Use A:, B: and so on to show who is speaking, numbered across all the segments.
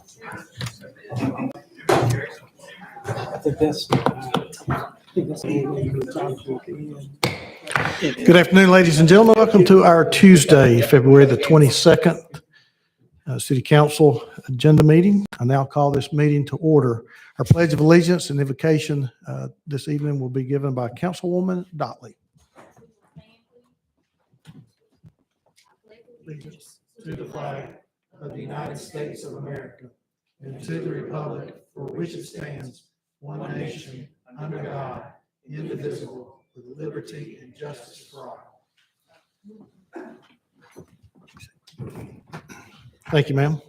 A: Good afternoon, ladies and gentlemen. Welcome to our Tuesday, February the 22nd City Council agenda meeting. I now call this meeting to order. Our Pledge of Allegiance and Invocation this evening will be given by Councilwoman Dotley. Allegiance to the flag of the United States of America and to the republic for which it stands, one nation, under God, indivisible, with liberty and justice for all. Thank you, ma'am.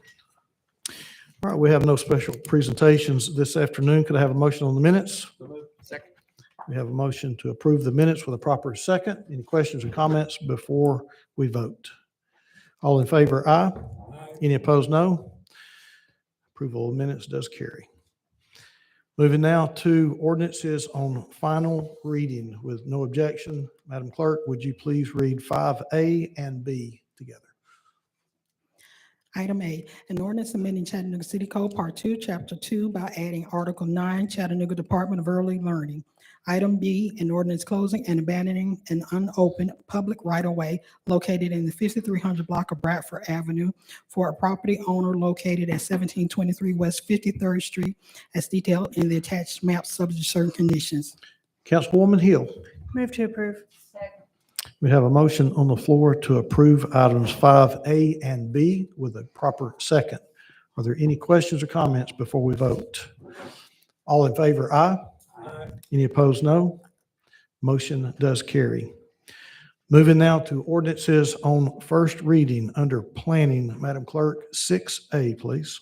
A: All right, we have no special presentations this afternoon. Could I have a motion on the minutes?
B: Second.
A: We have a motion to approve the minutes with a proper second. Any questions or comments before we vote? All in favor, aye. Any opposed, no. Approval of minutes does carry. Moving now to ordinances on final reading with no objection. Madam Clerk, would you please read 5A and B together?
C: Item A, an ordinance amending Chattanooga City Code Part 2, Chapter 2 by adding Article 9, Chattanooga Department of Early Learning. Item B, an ordinance closing and abandoning an unopened public right-of-way located in the 5300 block of Bradford Avenue for a property owner located at 1723 West 53rd Street as detailed in the attached map subject to certain conditions.
A: Councilwoman Hill.
D: Move to approve.
A: We have a motion on the floor to approve items 5A and B with a proper second. Are there any questions or comments before we vote? All in favor, aye. Any opposed, no. Motion does carry. Moving now to ordinances on first reading under planning. Madam Clerk, 6A, please.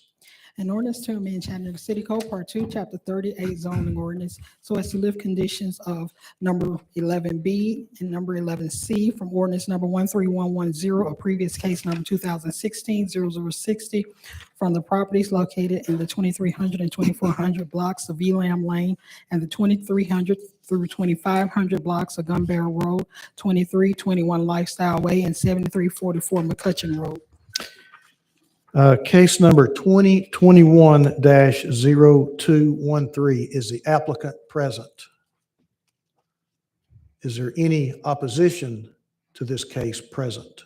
C: An ordinance to amend Chattanooga City Code Part 2, Chapter 38 zoning ordinance so as to lift conditions of number 11B and number 11C from ordinance number 13110, a previous case number 2016-0060, from the properties located in the 2300 and 2400 blocks of Elam Lane and the 2300 through 2500 blocks of Gun Barrel Road, 2321 Lifestyle Way, and 7344 McCutcheon Road.
A: Case number 2021-0213. Is the applicant present? Is there any opposition to this case present?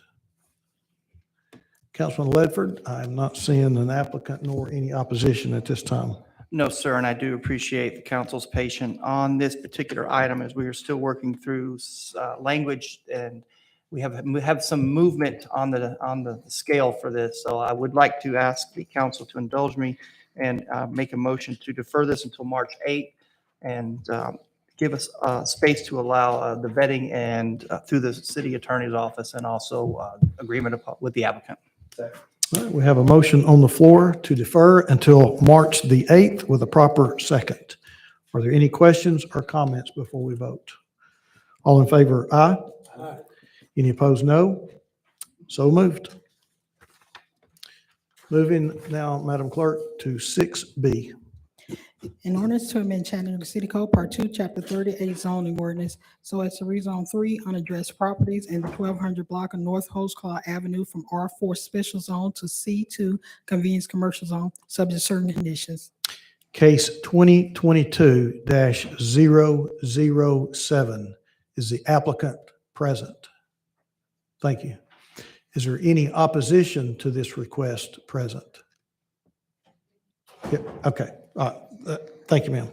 A: Councilman Ledford, I'm not seeing an applicant nor any opposition at this time.
B: No, sir, and I do appreciate the council's patience on this particular item as we are still working through language, and we have some movement on the scale for this. So I would like to ask the council to indulge me and make a motion to defer this until March 8th and give us space to allow the vetting and through the city attorney's office and also agreement with the applicant.
A: All right, we have a motion on the floor to defer until March the 8th with a proper second. Are there any questions or comments before we vote? All in favor, aye. Aye. Any opposed, no. So moved. Moving now, Madam Clerk, to 6B.
C: An ordinance to amend Chattanooga City Code Part 2, Chapter 38 zoning ordinance so as to rezone 3 unaddressed properties in the 1200 block of North Holsclaw Avenue from R4 Special Zone to C2 Convenience Commercial Zone, subject to certain conditions.
A: Case 2022-007. Is the applicant present? Thank you. Is there any opposition to this request present? Yep. Okay. Thank you, ma'am.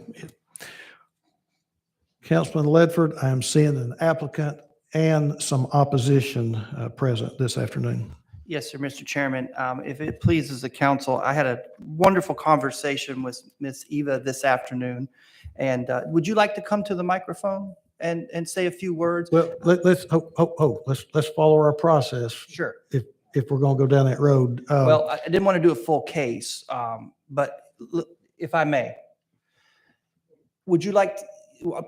A: Councilman Ledford, I am seeing an applicant and some opposition present this afternoon.
B: Yes, sir, Mr. Chairman. If it pleases the council, I had a wonderful conversation with Ms. Eva this afternoon. And would you like to come to the microphone and say a few words?
A: Well, let's follow our process.
B: Sure.
A: If we're going to go down that road.
B: Well, I didn't want to do a full case, but if I may, would you like,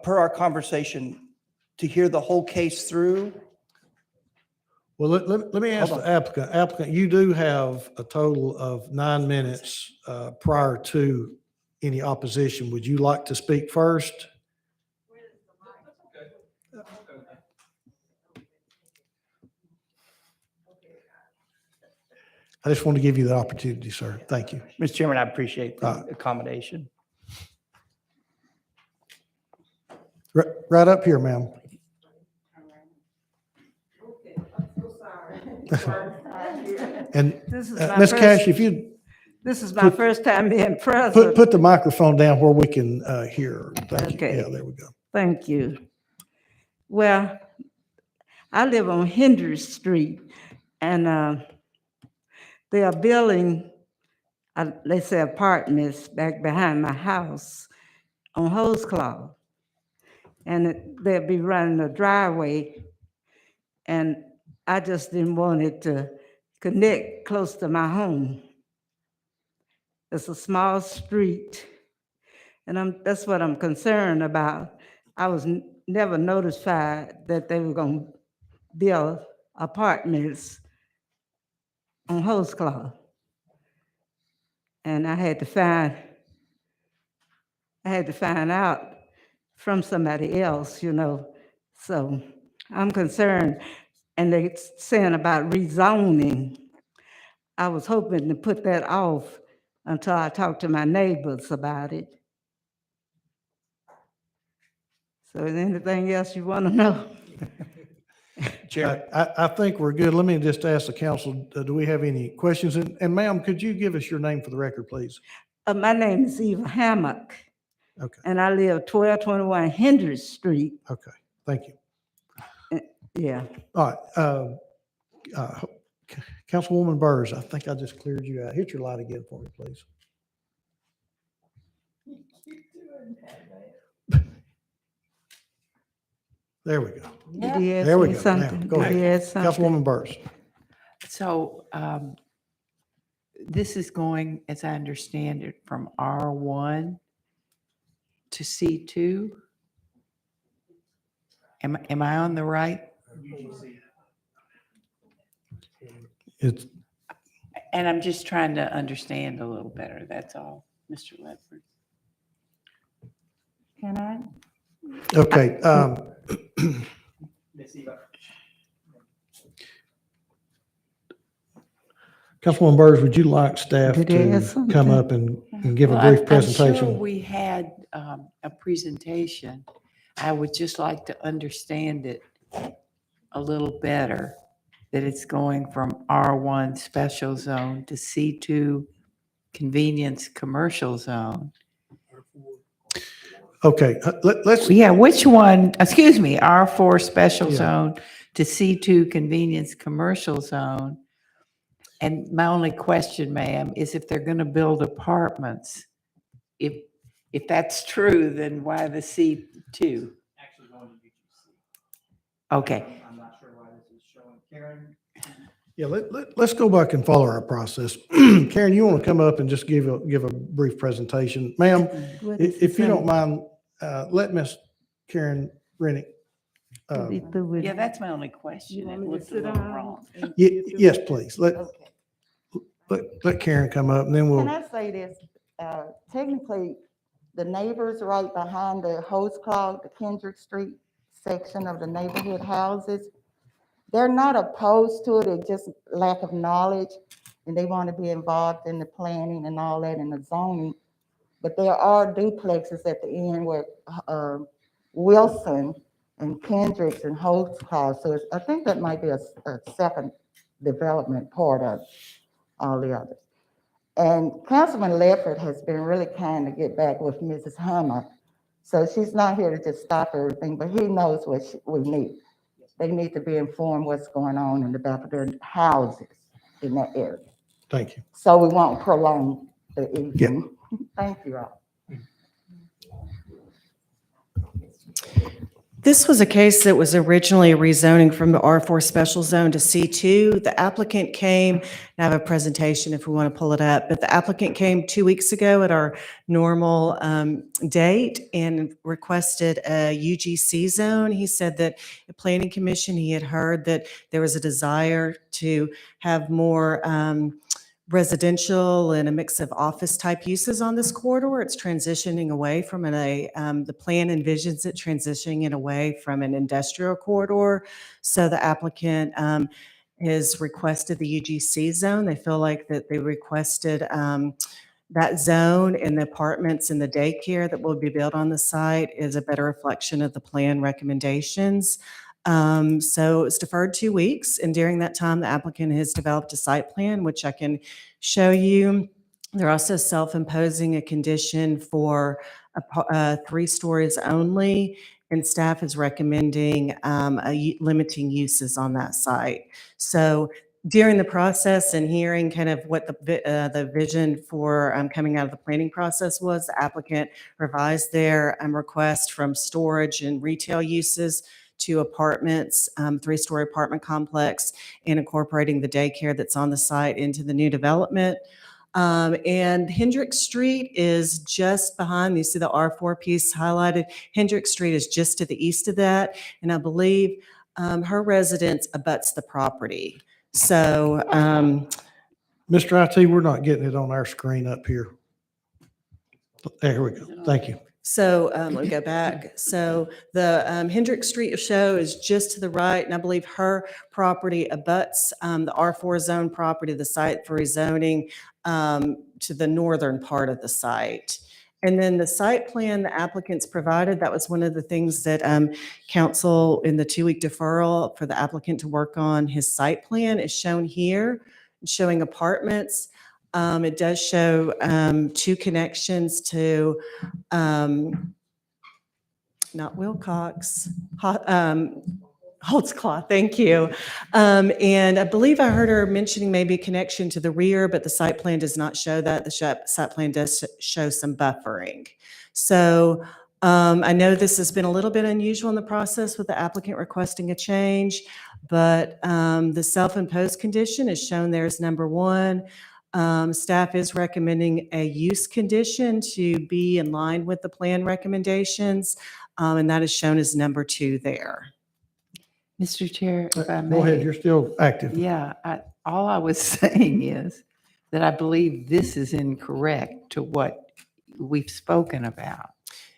B: per our conversation, to hear the whole case through?
A: Well, let me ask the applicant. Applicant, you do have a total of 9 minutes prior to any opposition. Would you like to speak first? I just want to give you the opportunity, sir. Thank you.
B: Mr. Chairman, I appreciate the accommodation.
A: Right up here, ma'am. And
D: This is my
A: Ms.
D: first-
A: Cash, if you
D: This is my first time being
A: put
D: present.
A: the microphone down where we can hear. Thank you.
D: Okay.
A: Yeah, there we go.
D: Thank you. Well, I live on Hendry Street, and they are building, let's say, apartments back behind my house on Holesclaw. And they'll be running a driveway, and I just didn't want it to connect close to my home. It's a small street, and that's what I'm concerned about. I was never notified that they were going to build apartments on Holesclaw. And I had to find out from somebody else, So I'm concerned. And they're saying about rezoning. I was hoping to put that off until I talked to my neighbors about it. So is there anything else you want to know?
B: Chairman.
A: I think we're good. Let me just ask the council, do we have any questions? And ma'am, could you give us your name for the record, please?
D: My name is Eva Hammock,
A: Okay,
D: and I live 1221 Hendry Street.
A: okay. Thank you.
D: Yeah.
A: All right. Councilwoman Burrs, I think I just cleared you out. Hit your light again for me, please. There we go.
D: Did he ask
A: There we
D: me
A: go.
D: something?
A: Now, go
D: Did he
A: ahead.
D: ask something?
A: Councilwoman Burrs.
E: So this is going, as I understand it, from R1 to C2? Am I on the right?
A: It's,
E: And I'm just trying to understand a little better, that's all, Mr. Ledford. Can I?
A: okay. Councilwoman Burrs, would you like staff
D: Did he
A: to
D: ask something?
A: come up and give a
E: Well,
A: brief
E: I'm
A: presentation?
E: sure we had a presentation. I would just like to understand it a little better, that it's going from R1 special zone to C2 convenience commercial zone.
A: Okay, let's,
E: Yeah, which one, excuse me, R4 special
A: Yeah.
E: zone to C2 convenience commercial zone. And my only question, ma'am, is if they're going to build apartments, if that's true, then why the C2?
B: Actually going to UGC.
E: Okay,
B: I'm not sure why this is showing. Karen?
A: yeah, let's go back and follow our process. Karen, you want to come up and just give a brief presentation? Ma'am,
D: What is
A: if you
D: it
A: don't mind, let Miss Karen Rennick.
D: saying? Be through with
E: yeah,
D: it.
E: that's my only question.
D: You
E: It
D: want me to
E: looked a
D: sit
E: little
D: down
E: wrong.
D: and get through
A: Yes,
D: with it?
A: please.
D: Okay.
A: Let Karen come up and then
F: Can
A: we'll,
F: I say this? Technically, the neighbors right behind the hose clog, the Kendrick Street section of the neighborhood houses, they're not opposed to it, it's just lack of knowledge, and they want to be involved in the planning and all that and the zoning. But there are duplexes at the end where Wilson and Kendricks and hose clog, so I think that might be a second development part of all the others. And Councilman Ledford has been really kind to get back with Mrs. Hammer. So she's not here to just stop everything, but he knows what we need. They need to be informed what's going on in the back of their houses in that area.
A: thank you.
F: So we won't prolong the evening. Thank you all.
G: This was a case that was originally a rezoning from the R4 special zone to C2. The applicant came, and I have a presentation if we want to pull it up, but the applicant came 2 weeks ago at our normal date and requested a UGC zone. He said that the Planning Commission, he had heard that there was a desire to have more residential and a mix of office type uses on this corridor. It's transitioning away from the plan envisions it transitioning it away from an industrial corridor. So the applicant has requested the UGC zone. They feel like that they requested that zone and the apartments and the daycare that will be built on the site is a better reflection of the plan recommendations. So it's deferred 2 weeks, and during that time, the applicant has developed a site plan, which I can show you. They're also self-imposing a condition for 3 stories only, and staff is recommending limiting uses on that site. So during the process and hearing kind of what the vision for coming out of the planning process was, the applicant revised their request from storage and retail uses to apartments, 3-story apartment complex, and incorporating the daycare that's on the site into the new development. And Hendrick Street is just behind, you see the R4 piece highlighted. Hendrick Street is just to the east of that, and I believe her residence abuts the property. So,
A: Mr. IT, we're not getting it on our screen up here. There we go. Thank you.
G: So let me go back. So the Hendrick Street show is just to the right, and I believe her property abuts the R4 zone property, the site for rezoning to the northern part of the site. And then the site plan the applicants provided, that was one of the things that council in the 2-week deferral for the applicant to work on his site plan is shown here, showing apartments. It does show 2 connections to, not Wilcox, Holtzclaw, thank you. And I believe I heard her mentioning maybe a connection to the rear, but the site plan does not show that. The site plan does show some buffering. So I know this has been a little bit unusual in the process with the applicant requesting a change, but the self-imposed condition is shown there as number 1. Staff is recommending a use condition to be in line with the plan recommendations, and that is shown as number 2 there.
E: Mr. Chair, if I
A: Go ahead,
E: may.
A: you're still active.
E: Yeah, all I was saying is that I believe this is incorrect to what we've spoken about.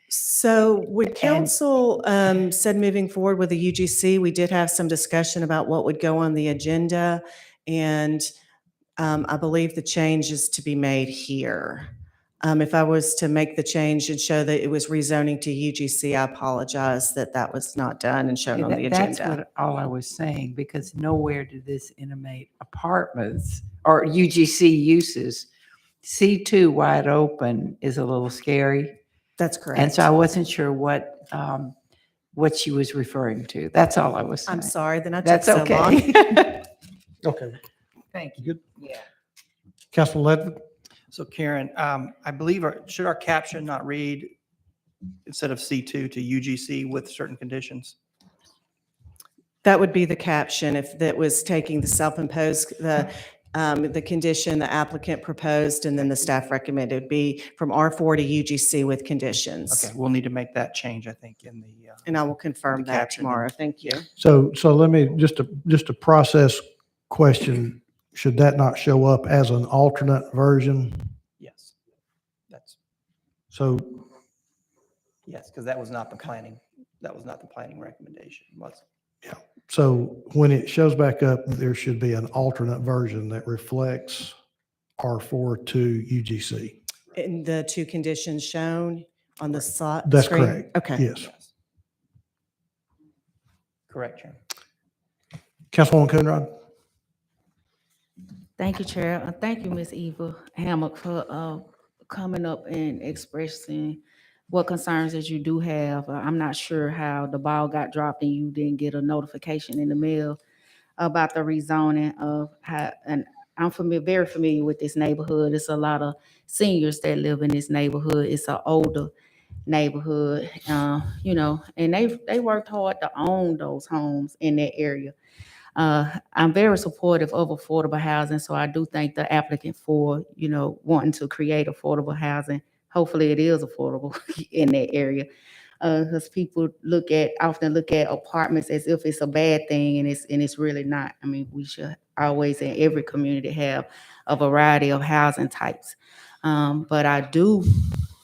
G: So when council said moving forward with the UGC, we did have some discussion about what would go on the agenda, and I believe the change is to be made here. If I was to make the change and show that it was rezoning to UGC, I apologize that that was not done and shown on the
E: That's
G: agenda.
E: what all I was saying, because nowhere did this intimate apartments or UGC uses. C2 wide open is a little scary.
G: That's
E: And
G: correct.
E: so I wasn't sure what she was referring to. That's all I was saying.
G: I'm sorry, then I took
E: That's
G: so long.
E: okay.
A: Okay,
E: Thank you.
A: good.
E: Yeah.
A: Councilman Ledford?
B: So Karen, I believe, should our caption not read instead of C2 to UGC with certain conditions?
G: That would be the caption if that was taking the self-imposed, the condition the applicant proposed and then the staff recommended would be from R4 to UGC with conditions.
B: Okay, we'll need to make that change, I think, in the.
G: And I will confirm
B: The
G: that
B: caption.
G: tomorrow. Thank you.
A: So let me, just a process question. Should that not show up as an alternate version?
B: Yes.
A: So,
B: Yes, because that was not the planning recommendation, was it?
A: so when it shows back up, there should be an alternate version that reflects R4 to UGC.
G: In the 2 conditions shown on the slide.
A: That's correct.
G: Okay.
A: Yes.
B: Yes. Correct, Chairman.
A: Councilwoman Coonrod?
H: Thank you, Chair. Thank you, Ms. Eva Hammock, for coming up and expressing what concerns that you do have. I'm not sure how the ball got dropped and you didn't get a notification in the mail about the rezoning of how, and I'm very familiar with this neighborhood. It's a lot of seniors that live in this neighborhood. It's an older neighborhood, and they worked hard to own those homes in that area. I'm very supportive of affordable housing, so I do thank the applicant for, wanting to create affordable housing. Hopefully it is affordable in that area. Because people often look at apartments as if it's a bad thing, and it's really not. I mean, we should always in every community have a variety of housing types. But I do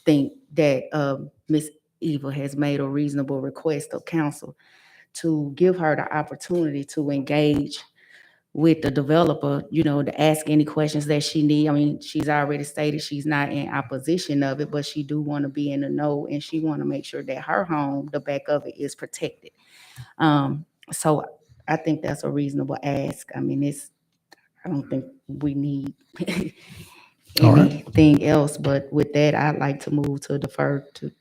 H: think that Ms. Eva has made a reasonable request of council to give her the opportunity to engage with the developer, to ask any questions that she need. I mean, she's already stated she's not in opposition of it, but she do want to be in the know, and she want to make sure that her home, the back of it, is protected. So I think that's a reasonable ask. I mean, I don't think we need
A: All right.
H: anything else, but with that, I'd like to move to defer to,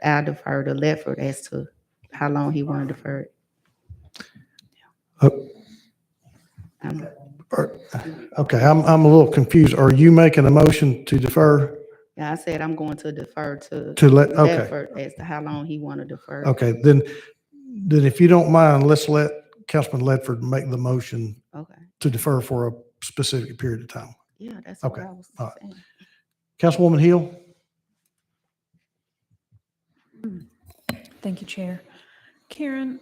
H: I'll defer to Ledford as to how long he want to defer it.
A: Okay, I'm a little confused. Are you making a motion to defer?
H: Yeah, I said I'm going to defer to
A: Okay.
H: Ledford as to how long he want to defer.
A: Okay, then if you don't mind, let's let Councilman Ledford make the motion
H: Okay.
A: to defer for a specific period of time.
H: Yeah, that's what
A: Okay.
H: I was
A: All right.
H: saying.
A: Councilwoman Hill?
I: Thank you, Chair. Karen,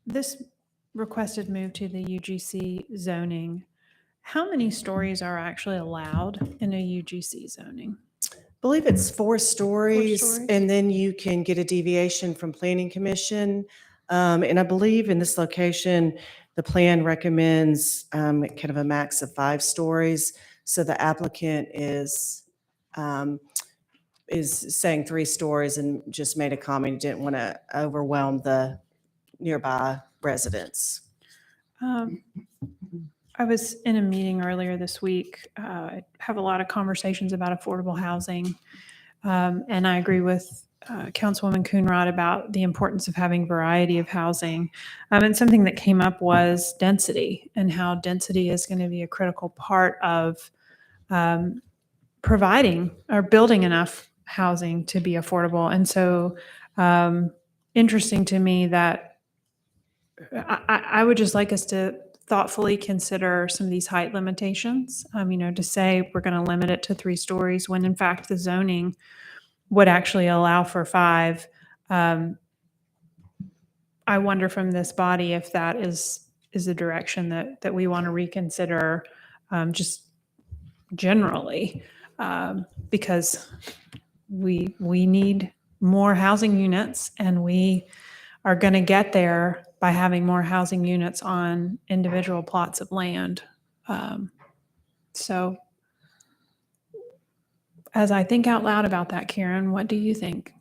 I: this requested move to the UGC zoning, how many stories are actually allowed in a UGC zoning?
G: I believe it's 4 stories,
I: stories?
G: and then you can get a deviation from Planning Commission. And I believe in this location, the plan recommends kind of a max of 5 stories. So the applicant is saying 3 stories and just made a comment, he didn't want to overwhelm the nearby residents.
I: I was in a meeting earlier this week. I have a lot of conversations about affordable housing. And I agree with Councilwoman Coonrod about the importance of having variety of housing. And something that came up was density, and how density is going to be a critical part of providing or building enough housing to be affordable. And so interesting to me that I would just like us to thoughtfully consider some of these height limitations. To say we're going to limit it to 3 stories when in fact the zoning would actually allow for 5. I wonder from this body if that is a direction that we want to reconsider just generally, because we need more housing units, and we are going to get there by having more housing units on individual plots of land. So as I think out loud about that, Karen, what do you think?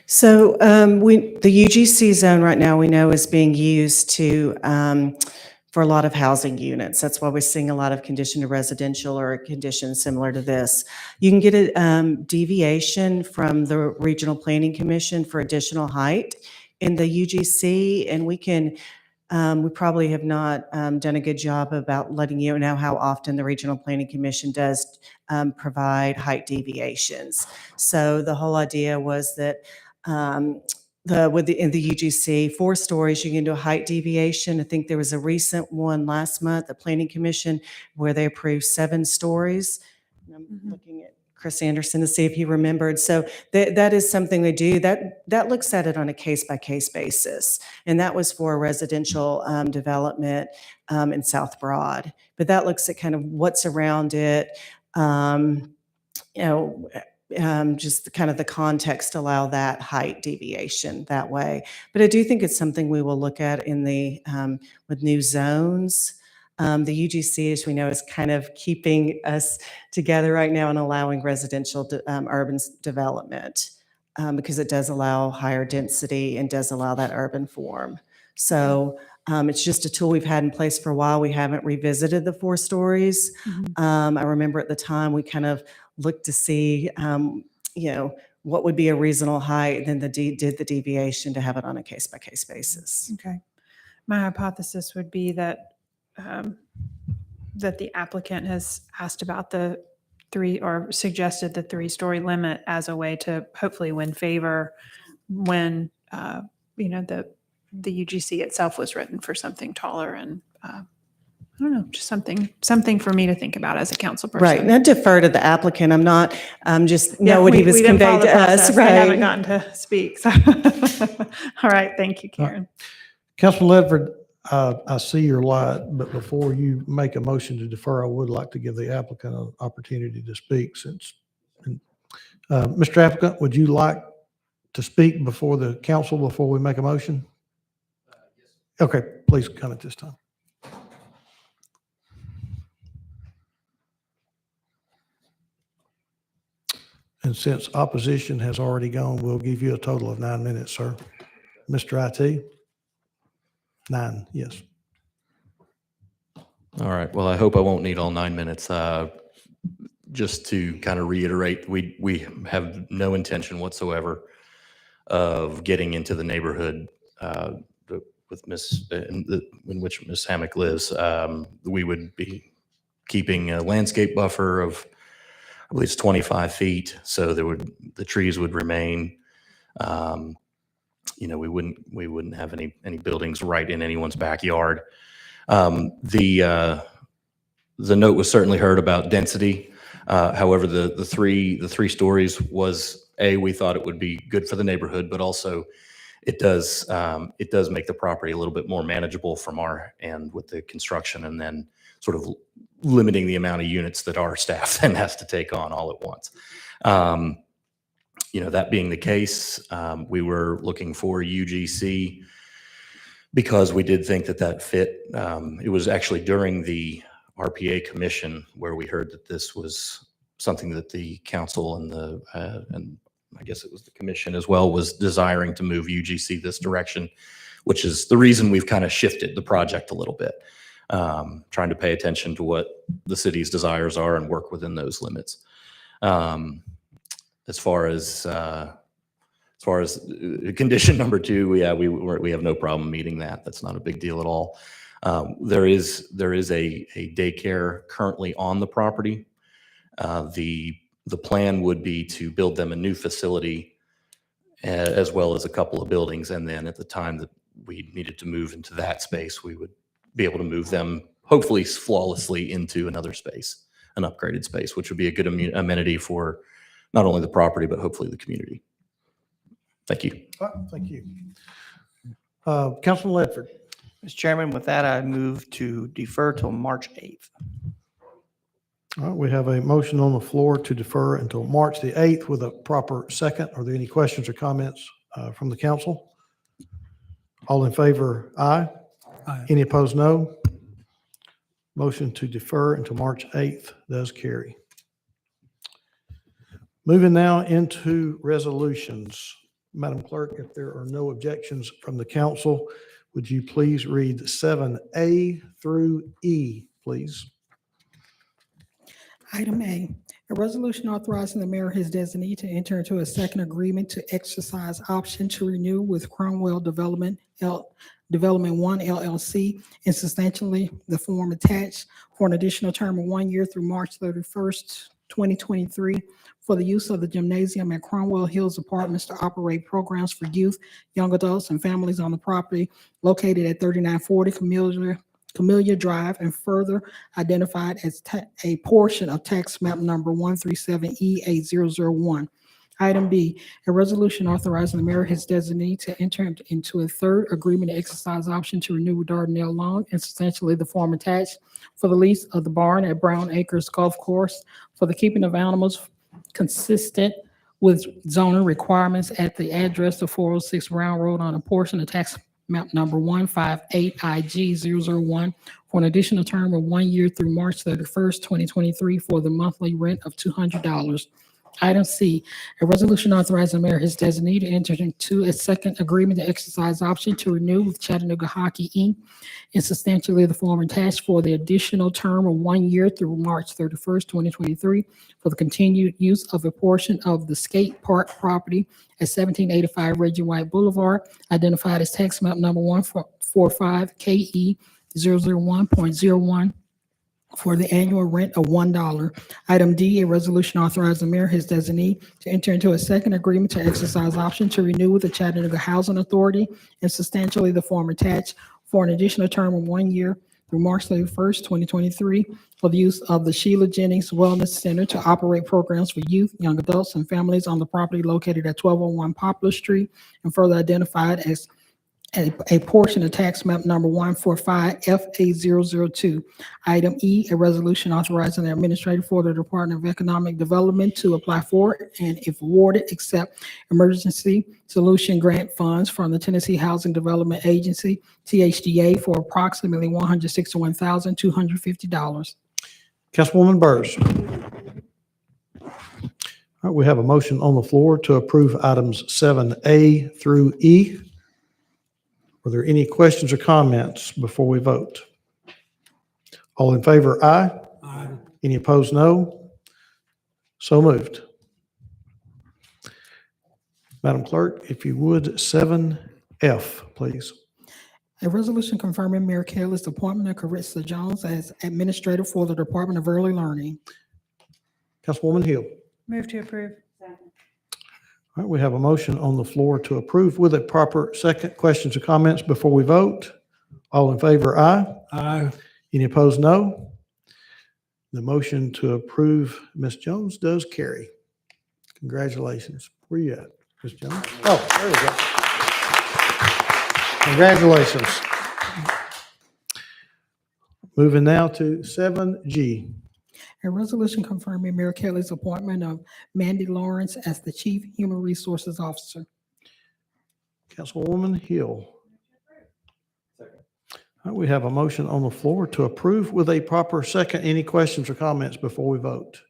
G: So the UGC zone right now we know is being used for a lot of housing units. That's why we're seeing a lot of condition to residential or conditions similar to this. You can get a deviation from the Regional Planning Commission for additional height in the UGC, and we probably have not done a good job about letting you know how often the Regional Planning Commission does provide height deviations. So the whole idea was that in the UGC, 4 stories, you can do a height deviation. I think there was a recent one last month, the Planning Commission, where they approved 7 stories. And I'm looking at Chris Anderson to see if he remembered. So that is something they do. That looks at it on a case-by-case basis. And that was for residential development in South Broad. But that looks at kind of what's around it, just kind of the context to allow that height deviation that way. But I do think it's something we will look at in with new zones. The UGC, as we know, is kind of keeping us together right now and allowing residential urban development because it does allow higher density and does allow that urban form. So it's just a tool we've had in place for a while. We haven't revisited the 4 stories. I remember at the time we kind of looked to see, what would be a reasonable height, and then did the deviation to have it on a case-by-case basis.
I: Okay. My hypothesis would be that that the applicant has asked about the 3 or suggested the 3-story limit as a way to hopefully win favor when, the UGC itself was written for something taller. And I don't know, just something for me to think about as a council person.
G: Right, and I defer to the applicant. Just know what he was
I: we didn't follow
G: conveyed
I: the
G: to us,
I: process. We haven't
G: right?
I: gotten to speak. So. All right, thank you, Karen.
A: Councilman Ledford, I see your light, but before you make a motion to defer, I would like to give the applicant an opportunity to speak Mr. Applicant, would you like to speak before the council before we make a motion? Okay, please come at this time. And since opposition has already gone, we'll give you a total of 9 minutes, sir. Mr. IT? 9, yes.
J: All right. Well, I hope I won't need all 9 minutes. Just to kind of reiterate, we have no intention whatsoever of getting into the neighborhood with in which Miss Hammock lives. We would be keeping a landscape buffer of, I believe it's 25 feet, so the trees would remain. We wouldn't have any buildings right in anyone's backyard. The note was certainly heard about density. However, the three stories was, we thought it would be good for the neighborhood, but also it does make the property a little bit more manageable from our end with the construction, and then sort of limiting the amount of units that our staff then has to take on all at once. That being the case, we were looking for UGC because we did think that fit. It was actually during the RPA commission where we heard that this was something that the council and I guess it was the commission as well was desiring to move UGC this direction, which is the reason we've kind of shifted the project a little bit, trying to pay attention to what the city's desires are and work within those limits. As far as condition number 2, we have no problem meeting that. That's not a big deal at all. There is a daycare currently on the property. The plan would be to build them a new facility as well as a couple of buildings, and then at the time that we needed to move into that space, we would be able to move them hopefully flawlessly into another space, an upgraded space, which would be a good amenity for not only the property, but hopefully the community. Thank you.
A: Thank you. Councilman Ledford?
B: Mr. Chairman, with that, I move to defer till March 8th.
A: All right, we have a motion on the floor to defer until March the 8th with a proper second. Are there any questions or comments from the council? All in favor, aye. Aye. Any opposed, no. Motion to defer until March 8th does carry. Moving now into resolutions. Madam Clerk, if there are no objections from the council, would you please read 7A through E, please?
C: Item A, a resolution authorizing the mayor or his designee to enter into a second agreement to exercise option to renew with Cromwell Development 1 LLC and substantially the form attached for an additional term of 1 year through March 31st, 2023 for the use of the gymnasium at Cromwell Hills Apartments to operate programs for youth, young adults, and families on the property located at 3940 Camellia Drive, and further identified as a portion of tax map number 137E8001. Item B, a resolution authorizing the mayor or his designee to enter into a third agreement to exercise option to renew with Dardanelle Long and substantially the form attached for the lease of the barn at Brown Acres Golf Course for the keeping of animals consistent with zoning requirements at the address of 406 Brown Road on a portion of tax map number 158IG001 for an additional term of 1 year through March 31st, 2023 for the monthly rent of $200. Item C, a resolution authorizing the mayor or his designee to enter into a second agreement to exercise option to renew with Chattanooga Hockey Inc. in substantially the form attached for the additional term of 1 year through March 31st, 2023 for the continued use of a portion of the skate park property at 1785 Reggie White Boulevard, identified as tax map number 145KE001.01 for the annual rent of $1. Item D, a resolution authorizing the mayor, his designee, to enter into a second agreement to exercise option to renew with the Chattanooga Housing Authority and substantially the form attached for an additional term of 1 year through March 31st, 2023 for the use of the Sheila Jennings Wellness Center to operate programs for youth, young adults, and families on the property located at 1201 Poplar Street and further identified as a portion of tax map number 145FA002. Item E, a resolution authorizing the administrator for the Department of Economic Development to apply for and, if awarded, accept emergency solution grant funds from the Tennessee Housing Development Agency, THDA, for approximately $161,250.
A: Councilwoman Burrs. All All right, we have a motion on the floor to approve items 7A through E. Are there any questions or comments before we vote? All in favor, aye. Aye. Any opposed, no. So moved. Madam Clerk, if you would, 7F, please.
C: A resolution confirming Mayor Kelly's appointment of Carissa Jones as administrator for the Department of Early Learning.
A: Councilwoman Hill.
I: Move to approve.
A: All right, we have a motion on the floor to approve with a proper second. Questions or comments before we vote? All in favor, aye. Aye. Any opposed, no. The motion to approve Ms. Jones does carry. Congratulations. Where you at, Ms. Jones? Oh, there you go. Congratulations. Moving now to 7G.
C: A resolution confirming Mayor Kelly's appointment of Mandy Lawrence as the Chief Human Resources Officer.
A: Councilwoman Hill. All right, we have a motion on the floor to approve with a proper second. Any questions or comments before we vote?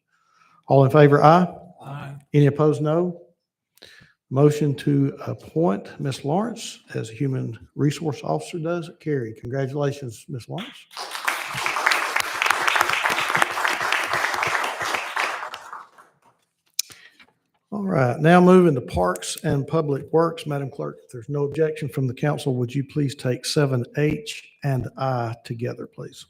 A: All in favor, aye. Aye. Any opposed, no. Motion to appoint Ms. Lawrence as a Human Resource Officer does carry. Congratulations, Ms. Lawrence. All right, now moving to Parks and Public Works. Madam Clerk, if there's no objection from the council, would you please take 7H and I together, please?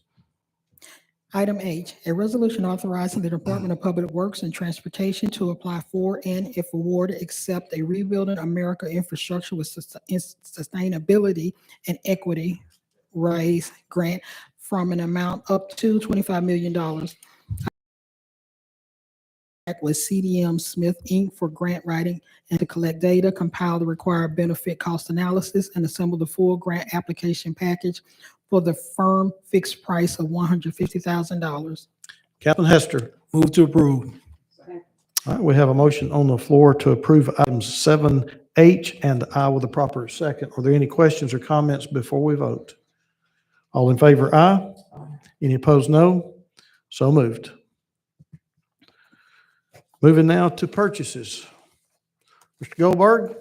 C: Item H, a resolution authorizing the Department of Public Works and Transportation to apply for and, if awarded, accept a Rebuilding America Infrastructure with Sustainability and Equity Raise grant from an amount up to $25 million. With CDM Smith Inc. for grant writing and to collect data, compile the required benefit cost analysis, and assemble the full grant application package for the firm fixed price of $150,000.
A: Captain Hester. Move to approve. All right, we have a motion on the floor to approve items 7H and I with a proper second. Are there any questions or comments before we vote? All in favor, aye. Any opposed, no. So moved. Moving now to purchases. Mr. Goldberg.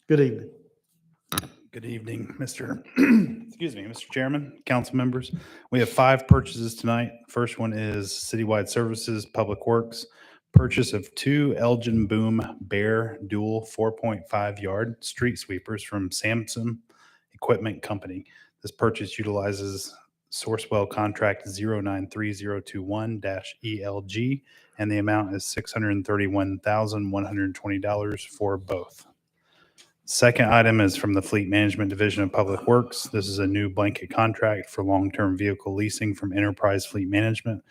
A: Good evening.
K: Good evening, Mr. Excuse me, Mr. Chairman, council members. We have 5 purchases tonight. First one is Citywide Services, Public Works. Purchase of 2 Elgin Boom Bear Dual 4.5 yard street sweepers from Samson Equipment Company. This purchase utilizes Sourcewell contract 093021-ELG, and the amount is $631,120 for both. Second item is from the Fleet Management Division of Public Works. This is a new blanket contract for long-term vehicle leasing from Enterprise Fleet Management.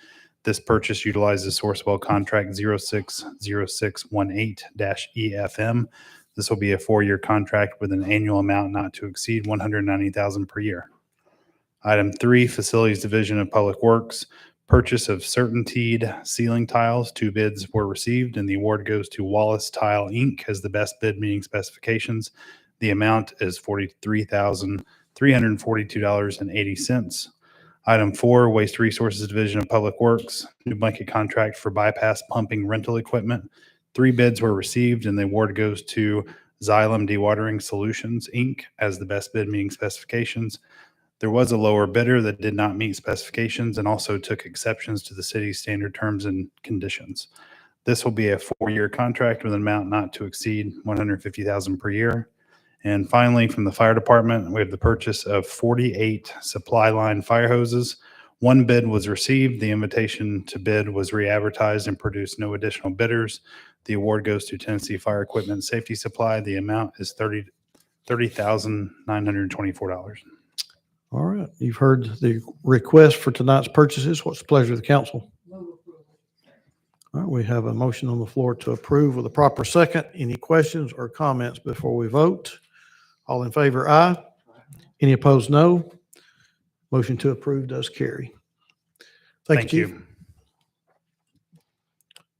K: This purchase utilizes Sourcewell contract 060618-EFM. This will be a 4-year contract with an annual amount not to exceed $190,000 per year. Item 3, Facilities Division of Public Works. Purchase of Certainteed ceiling tiles. 2 bids were received, and the award goes to Wallace Tile, Inc. as the best bid meeting specifications. The amount is $43,342.80. Item 4, Waste Resources Division of Public Works. New blanket contract for bypass pumping rental equipment. 3 bids were received, and the award goes to Xylem Dewatering Solutions, Inc. as the best bid meeting specifications. There was a lower bidder that did not meet specifications and also took exceptions to the city's standard terms and conditions. This will be a 4-year contract with an amount not to exceed $150,000 per year. And finally, from the fire department, we have the purchase of 48 supply line fire hoses. 1 bid was received. The invitation to bid was re-advertised and produced no additional bidders. The award goes to Tennessee Fire Equipment Safety Supply. The amount is $30,924.
A: All right, you've heard the request for tonight's purchases. What's the pleasure of the council? All right, we have a motion on the floor to approve with a proper second. Any questions or comments before we vote? All in favor, aye. Any opposed, no. Motion to approve does carry. Thank you, Chief.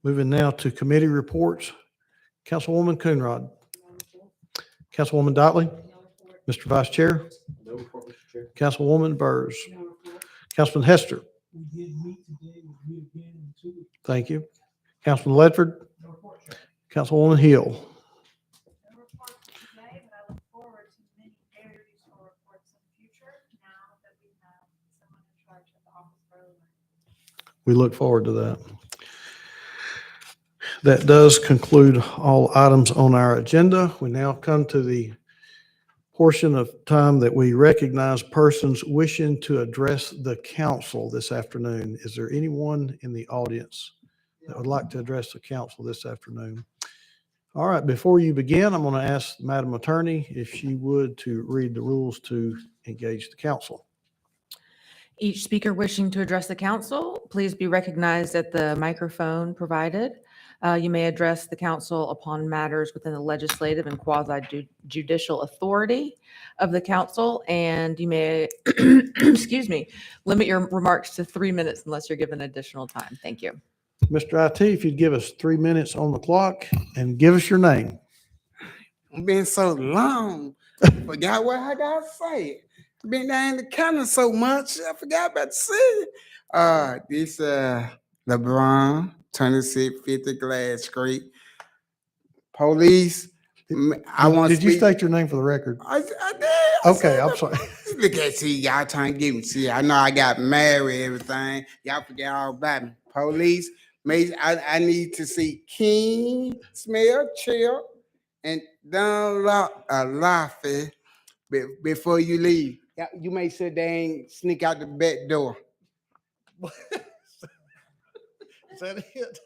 A: Moving now to committee reports. Councilwoman Coonrod. Councilwoman Dotley. Mr. Vice Chair. Councilwoman Burrs. Councilman Hester. Thank you. Councilman Ledford. Councilwoman Hill. We look forward to that. That does conclude all items on our agenda. We now come to the portion of time that we recognize persons wishing to address the council this afternoon. Is there anyone in the audience that would like to address the council this afternoon? All right, before you begin, I'm going to ask Madam Attorney if she would to read the rules to engage the council.
L: Each speaker wishing to address the council, please be recognized at the microphone provided. You may address the council upon matters within the legislative and quasi-judicial authority of the council, and you may, excuse me, limit your remarks to 3 minutes unless you're given additional time. Thank you.
A: Mr. IT, if you'd give us 3 minutes on the clock and give us your name.
M: It's been so long. Forgot what I got to say. Been down in the county so much, I forgot about to say. This LeBron, 2650 Glass Street. Police, I want to
A: Did you state your name for the record?
M: I did.
A: Okay, I'm sorry.
M: Look at, see, y'all trying to get me. See, I know I got married, everything. Y'all forget all about me. Police, I need to see King, Smell, Chill, and Don Laffy before you leave. You make sure they ain't sneak out the back door.
A: Is that it?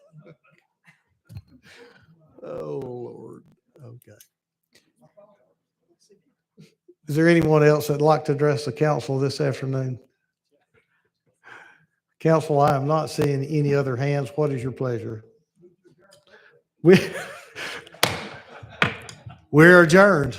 A: Oh, Lord. Okay. Is there anyone else that'd like to address the council this afternoon? Council, I am not seeing any other hands. What is your pleasure? We're adjourned.